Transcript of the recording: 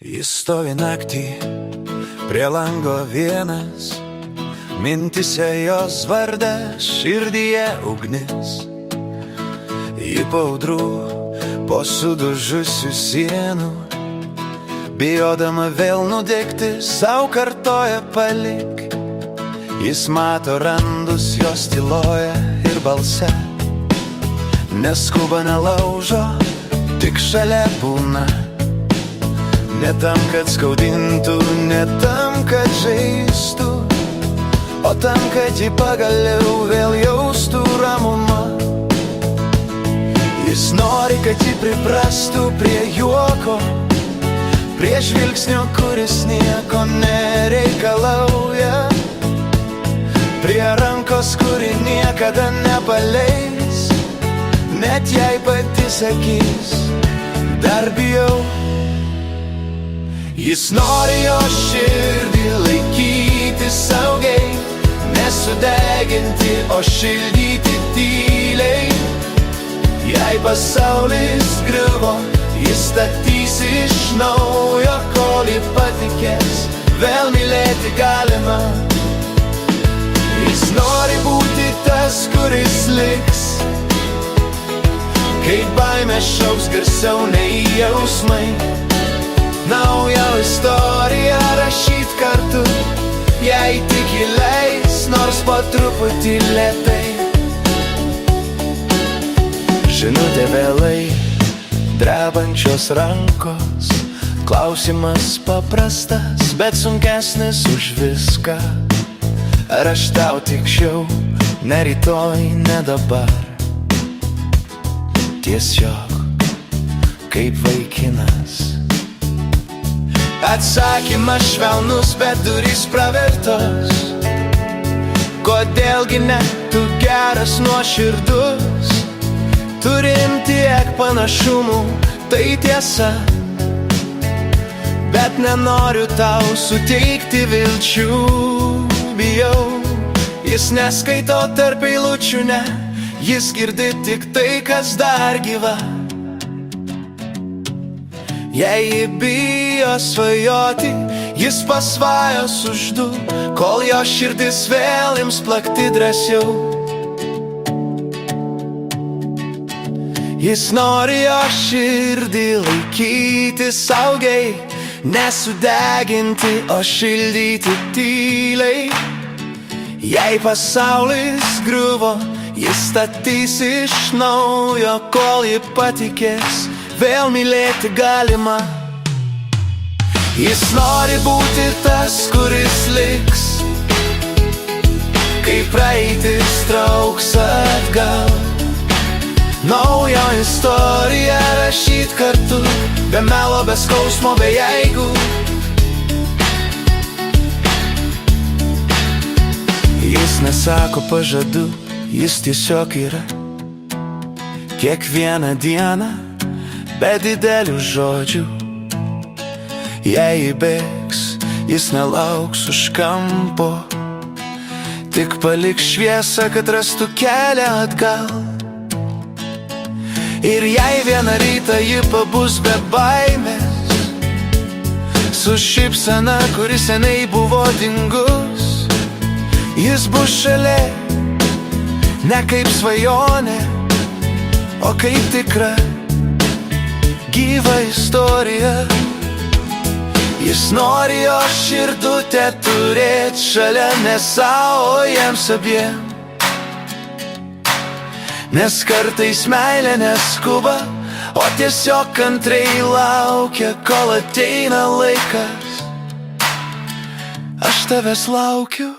Jis stovi naktį prie lango vienas, mintise jos vardas, širdyje ugnis. Ji po audrų, po sudužusių sienų, bijodama vėl nudegti, sau kartoja palik. Jis mato randus jos tyloje ir balse, neskuba, nelaužo, tik šalia būna. Ne tam, kad skaudintų, ne tam, kad žaistų, o tam, kad ji pagaliau vėl jaustų ramumą. Jis nori, kad ji priprastų prie juoko, prie žvilgsnio, kuris nieko nereikalauja, prie rankos, kuri niekada nepaleis, net jei pati sakys, dar bijau. Jis nori jo širdį laikyti saugiai, nesudeginti, o šildyti tyliai. Jei pasaulis griuvo, jis statys iš naujo, kol ji patikės, vėl mylėti galima. Jis nori būti tas, kuris liks, kai baimė šauks garsiau nei jausmai. Naują istoriją rašyt kartu, jei tik ji leis, nors po truputį lėtai. Žinutė vėlai, drebančios rankos, klausimas paprastas, bet sunkesnis už viską. Ar aš tau tikčiau, ne rytoj, ne dabar, tiesiog kaip vaikinas. Atsakymas švelnus, bet durys pravertos. Kodėlgi ne, tu geras, nuoširdus, turim tiek panašumų, tai tiesa. Bet nenoriu tau suteikti vilčių, bijau. Jis neskaito tarp eilučių, ne, jis girdi tik tai, kas dar gyva. Jei ji bijo svajoti, jis pasvajos už du, kol jo širdis vėl ims plakti drąsiau. Jis nori jo širdį laikyti saugiai, nesudeginti, o šildyti tyliai. Jei pasaulis griuvo, jis statys iš naujo, kol ji patikės, vėl mylėti galima. Jis nori būti tas, kuris liks, kai praeitis trauks atgal. Naują istoriją rašyt kartu, be melo, be skausmo, be jeigu. Jis nesako pažadų, jis tiesiog yra. Kiekvieną dieną be didelių žodžių. Jei ji bėgs, jis nelauks už kampo, tik paliks šviesą, kad rastų kelią atgal. Ir jei vieną rytą ji pabus be baimės, su šypsena, kuri seniai buvo dingus, jis bus šalia, ne kaip svajonė, o kaip tikra gyva istorija. Jis nori jo širdutę turėt šalia, ne savo, o jiems abiem. Nes kartais meilė neskuba, o tiesiog kantriai laukia, kol ateina laikas. Aš tavęs laukiu.